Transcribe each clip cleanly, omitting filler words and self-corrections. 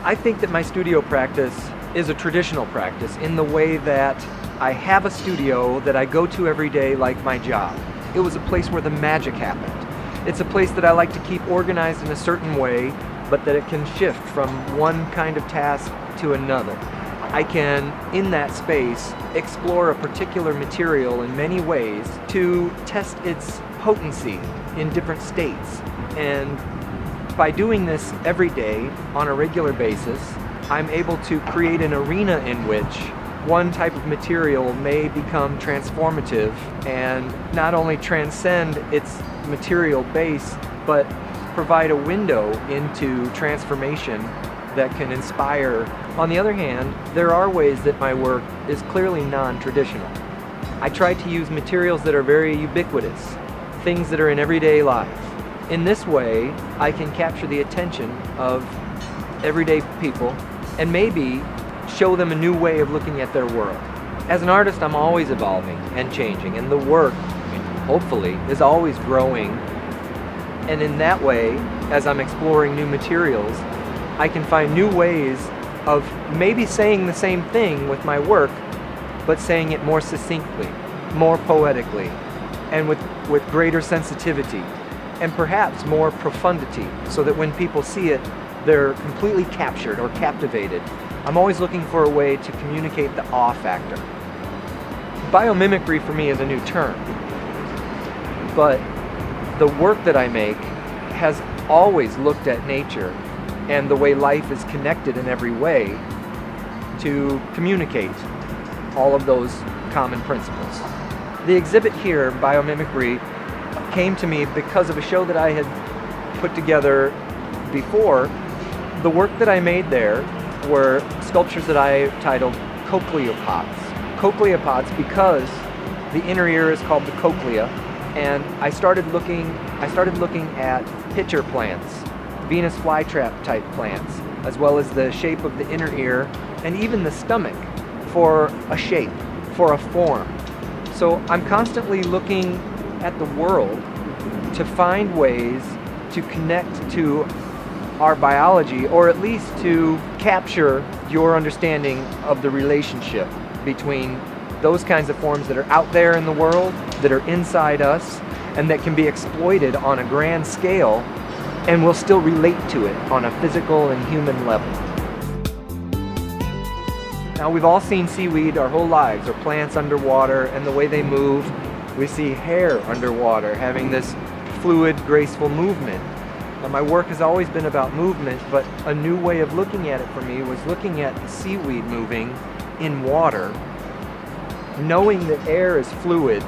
I think that my studio practice is a traditional practice in the way that I have a studio that I go to every day like my job. It was a place where the magic happened. It's a place that I like to keep organized in a certain way, but that it can shift from one kind of task to another. I can, in that space, explore a particular material in many ways to test its potency in different states. And by doing this every day on a regular basis, I'm able to create an arena in which one type of material may become transformative and not only transcend its material base, but provide a window into transformation that can inspire. On the other hand, there are ways that my work is clearly non-traditional. I try to use materials that are very ubiquitous, things that are in everyday life. In this way, I can capture the attention of everyday people and maybe show them a new way of looking at their world. As an artist, I'm always evolving and changing, and the work, hopefully, is always growing. And in that way, as I'm exploring new materials, I can find new ways of maybe saying the same thing with my work, but saying it more succinctly, more poetically, and with greater sensitivity, and perhaps more profundity, so that when people see it, they're completely captured or captivated. I'm always looking for a way to communicate the awe factor. Biomimicry for me is a new term, but the work that I make has always looked at nature and the way life is connected in every way to communicate all of those common principles. The exhibit here, Biomimicry, came to me because of a show that I had put together before. The work that I made there were sculptures that I titled cochleopods. Cochleopods because the inner ear is called the cochlea, and I started looking at pitcher plants, Venus flytrap type plants, as well as the shape of the inner ear and even the stomach for a shape, for a form. So I'm constantly looking at the world to find ways to connect to our biology, or at least to capture your understanding of the relationship between those kinds of forms that are out there in the world, that are inside us, and that can be exploited on a grand scale, and will still relate to it on a physical and human level. Now, we've all seen seaweed our whole lives, or plants underwater, and the way they move. We see hair underwater having this fluid, graceful movement. Now, my work has always been about movement, but a new way of looking at it for me was looking at the seaweed moving in water. Knowing that air is fluid,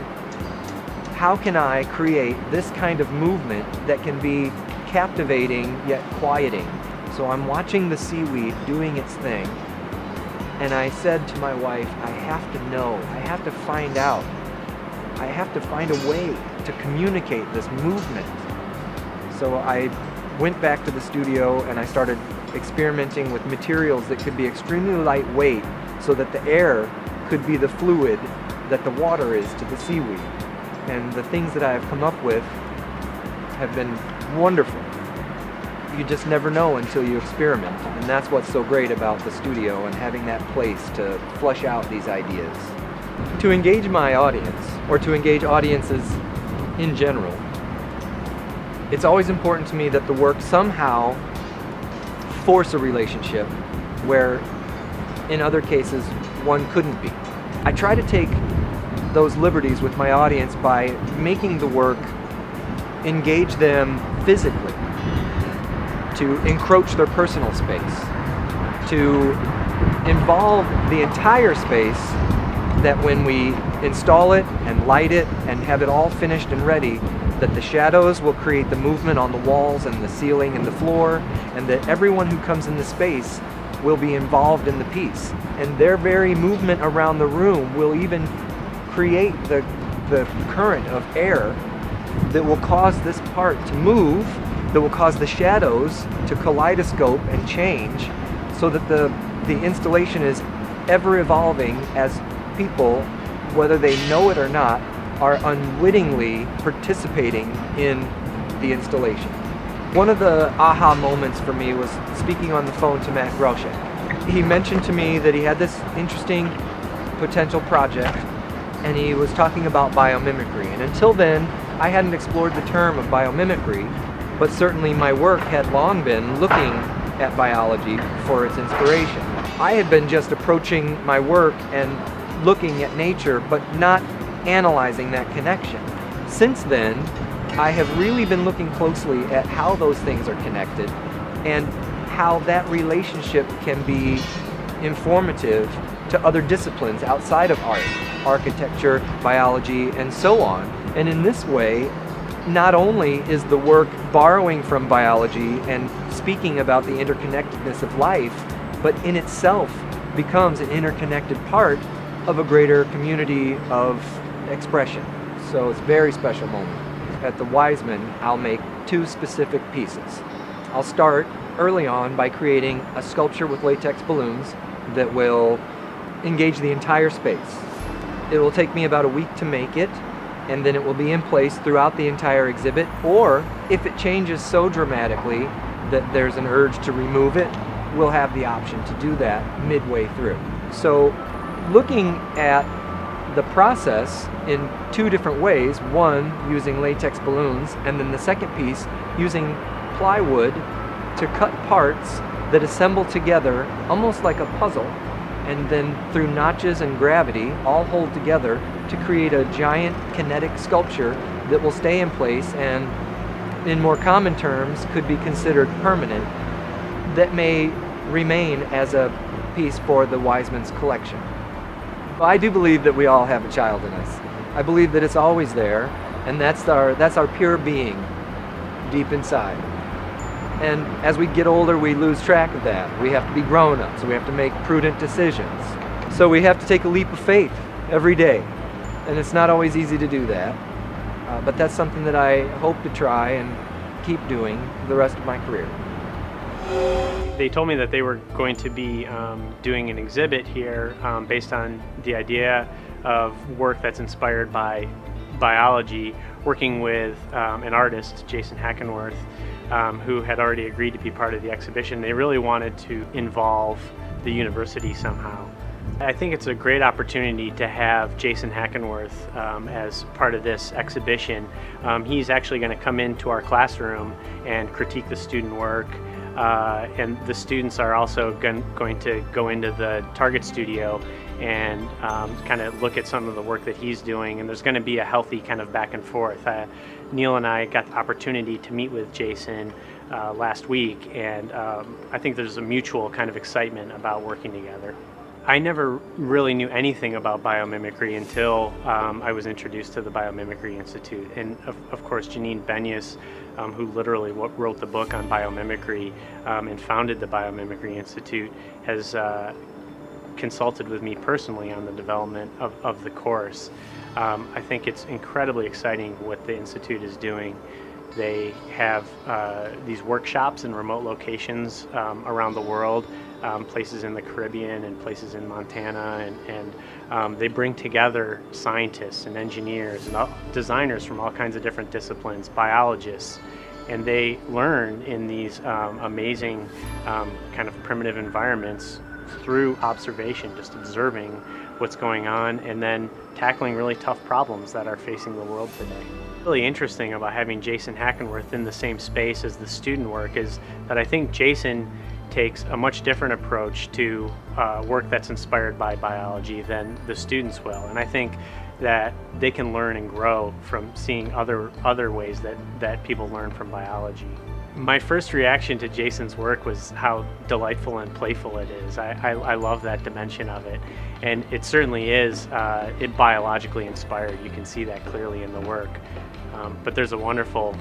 how can I create this kind of movement that can be captivating yet quieting? So I'm watching the seaweed doing its thing, and I said to my wife, I have to know, I have to find out, I have to find a way to communicate this movement. So I went back to the studio and I started experimenting with materials that could be extremely lightweight so that the air could be the fluid that the water is to the seaweed. And the things that I have come up with have been wonderful. You just never know until you experiment, and that's what's so great about the studio and having that place to flush out these ideas. To engage my audience, or to engage audiences in general, it's always important to me that the work somehow force a relationship where in other cases one couldn't be. I try to take those liberties with my audience by making the work engage them physically, to encroach their personal space, to involve the entire space, that when we install it and light it and have it all finished and ready, that the shadows will create the movement on the walls and the ceiling and the floor, and that everyone who comes in the space will be involved in the piece. And their very movement around the room will even create the current of air that will cause this part to move, that will cause the shadows to kaleidoscope and change, so that the installation is ever evolving as people, whether they know it or not, are unwittingly participating in the installation. One of the aha moments for me was speaking on the phone to Matt Groshek. He mentioned to me that he had this interesting potential project, and he was talking about biomimicry. And until then, I hadn't explored the term of biomimicry, but certainly my work had long been looking at biology for its inspiration. I had been just approaching my work and looking at nature, but not analyzing that connection. Since then, I have really been looking closely at how those things are connected and how that relationship can be informative to other disciplines outside of art, architecture, biology, and so on. And in this way, not only is the work borrowing from biology and speaking about the interconnectedness of life, but in itself becomes an interconnected part of a greater community of expression. So it's a very special moment. At the Wiseman, I'll make two specific pieces. I'll start early on by creating a sculpture with latex balloons that will engage the entire space. It will take me about a week to make it, and then it will be in place throughout the entire exhibit, or if it changes so dramatically that there's an urge to remove it, we'll have the option to do that midway through. So looking at the process in two different ways, one using latex balloons, and then the second piece using plywood to cut parts that assemble together almost like a puzzle, and then through notches and gravity all hold together to create a giant kinetic sculpture that will stay in place and, in more common terms, could be considered permanent, that may remain as a piece for the Wiseman's collection. I do believe that we all have a child in us. I believe that it's always there, and that's our pure being deep inside. And as we get older, we lose track of that. We have to be grown-ups, so we have to make prudent decisions. So we have to take a leap of faith every day, and it's not always easy to do that. But that's something that I hope to try and keep doing the rest of my career. They told me that they were going to be doing an exhibit here based on the idea of work that's inspired by biology, working with an artist, Jason Hackenworth, who had already agreed to be part of the exhibition. They really wanted to involve the university somehow. I think it's a great opportunity to have Jason Hackenworth as part of this exhibition. He's actually going to come into our classroom and critique the student work. And the students are also going to go into the Target studio and kind of look at some of the work that he's doing, and there's going to be a healthy kind of back and forth. Neil and I got the opportunity to meet with Jason last week, and I think there's a mutual kind of excitement about working together. I never really knew anything about biomimicry until I was introduced to the Biomimicry Institute. And of course, Janine Benyus, who literally wrote the book on biomimicry and founded the Biomimicry Institute, has consulted with me personally on the development of the course. I think it's incredibly exciting what the Institute is doing. They have these workshops in remote locations around the world, places in the Caribbean and places in Montana, and they bring together scientists and engineers and designers from all kinds of different disciplines, biologists, and they learn in these amazing kind of primitive environments through observation, just observing what's going on and then tackling really tough problems that are facing the world today. Really interesting about having Jason Hackenworth in the same space as the student work is that I think Jason takes a much different approach to work that's inspired by biology than the students will, and I think that they can learn and grow from seeing other ways that people learn from biology. My first reaction to Jason's work was how delightful and playful it is. I love that dimension of it, and it certainly is biologically inspired. You can see that clearly in the work, but there's a wonderful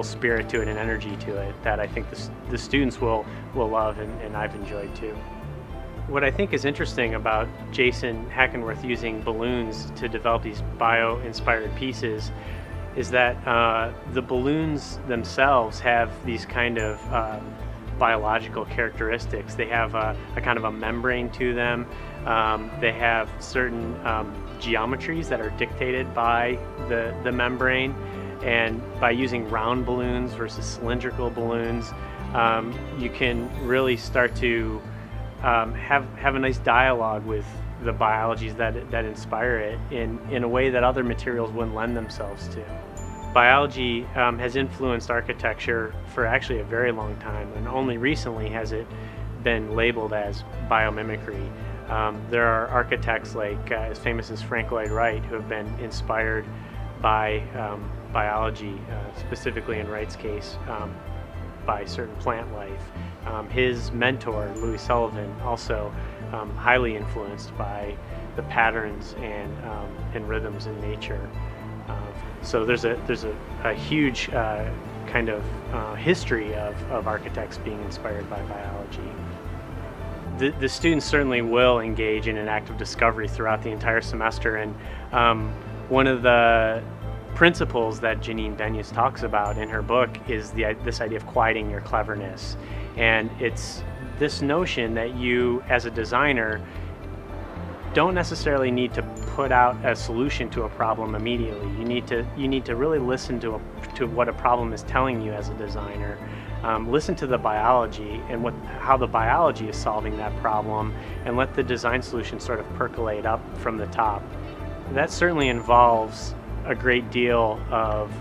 spirit to it and energy to it that I think the students will love, and I've enjoyed too. What I think is interesting about Jason Hackenworth using balloons to develop these bio-inspired pieces is that the balloons themselves have these kind of biological characteristics. They have a kind of a membrane to them. They have certain geometries that are dictated by the membrane. And by using round balloons versus cylindrical balloons, you can really start to have a nice dialogue with the biologies that inspire it in a way that other materials wouldn't lend themselves to. Biology has influenced architecture for actually a very long time, and only recently has it been labeled as biomimicry. There are architects like as famous as Frank Lloyd Wright who have been inspired by biology, specifically in Wright's case, by certain plant life. His mentor, Louis Sullivan, also highly influenced by the patterns and rhythms in nature. So there's a huge kind of history of architects being inspired by biology. The students certainly will engage in an active discovery throughout the entire semester, and one of the principles that Janine Benyus talks about in her book is this idea of quieting your cleverness. And it's this notion that you, as a designer, don't necessarily need to put out a solution to a problem immediately. You need to really listen to what a problem is telling you as a designer. Listen to the biology and how the biology is solving that problem, and let the design solution sort of percolate up from the top. That certainly involves a great deal of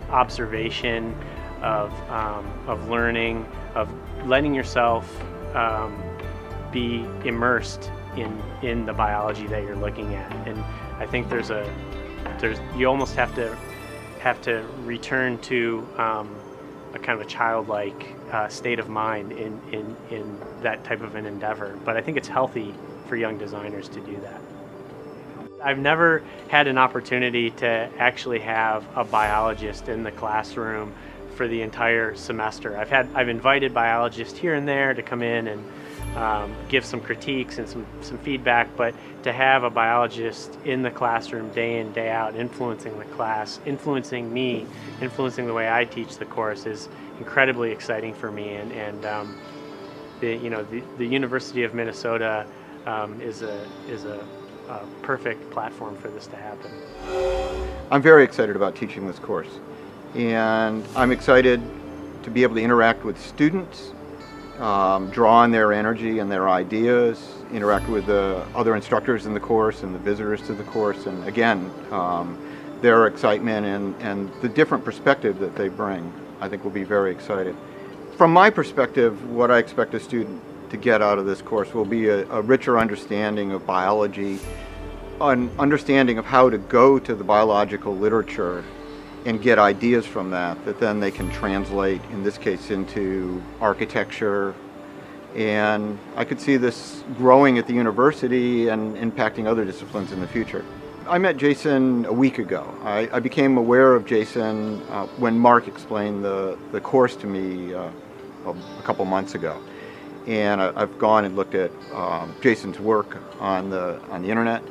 observation, of learning, of letting yourself be immersed in the biology that you're looking at. And I think you almost have to return to a kind of a childlike state of mind in that type of an endeavor. But I think it's healthy for young designers to do that. I've never had an opportunity to actually have a biologist in the classroom for the entire semester. I've invited biologists here and there to come in and give some critiques and some feedback, but to have a biologist in the classroom day in, day out, influencing the class, influencing me, influencing the way I teach the course is incredibly exciting for me. And the University of Minnesota is a perfect platform for this to happen. I'm very excited about teaching this course, and I'm excited to be able to interact with students, draw on their energy and their ideas, interact with the other instructors in the course and the visitors to the course, and again, their excitement and the different perspective that they bring, I think will be very exciting. From my perspective, what I expect a student to get out of this course will be a richer understanding of biology, an understanding of how to go to the biological literature and get ideas from that then they can translate, in this case, into architecture. And I could see this growing at the university and impacting other disciplines in the future. I met Jason a week ago. I became aware of Jason when Mark explained the course to me a couple months ago. And I've gone and looked at Jason's work on the internet,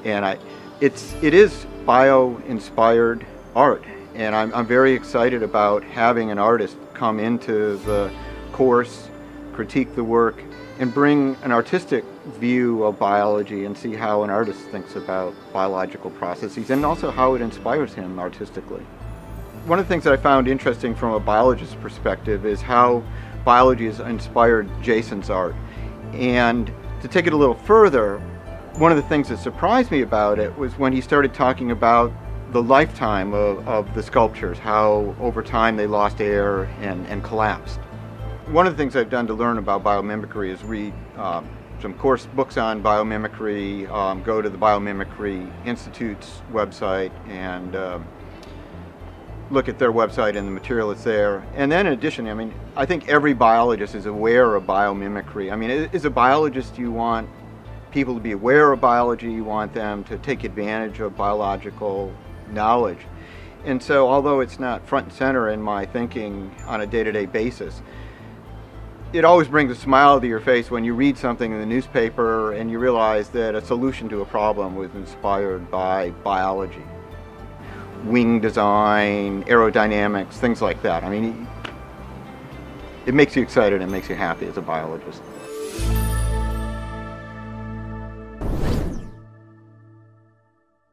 and it is bio-inspired art, and I'm very excited about having an artist come into the course, critique the work, and bring an artistic view of biology and see how an artist thinks about biological processes and also how it inspires him artistically. One of the things that I found interesting from a biologist's perspective is how biology has inspired Jason's art. And to take it a little further, one of the things that surprised me about it was when he started talking about the lifetime of the sculptures, how over time they lost air and collapsed. One of the things I've done to learn about biomimicry is read some course books on biomimicry, go to the Biomimicry Institute's website and look at their website and the material that's there. And then in addition, I mean, I think every biologist is aware of biomimicry. I mean, as a biologist, you want people to be aware of biology, you want them to take advantage of biological knowledge. And so, although it's not front and center in my thinking on a day-to-day basis, it always brings a smile to your face when you read something in the newspaper and you realize that a solution to a problem was inspired by biology. Wing design, aerodynamics, things like that. I mean, it makes you excited and makes you happy as a biologist.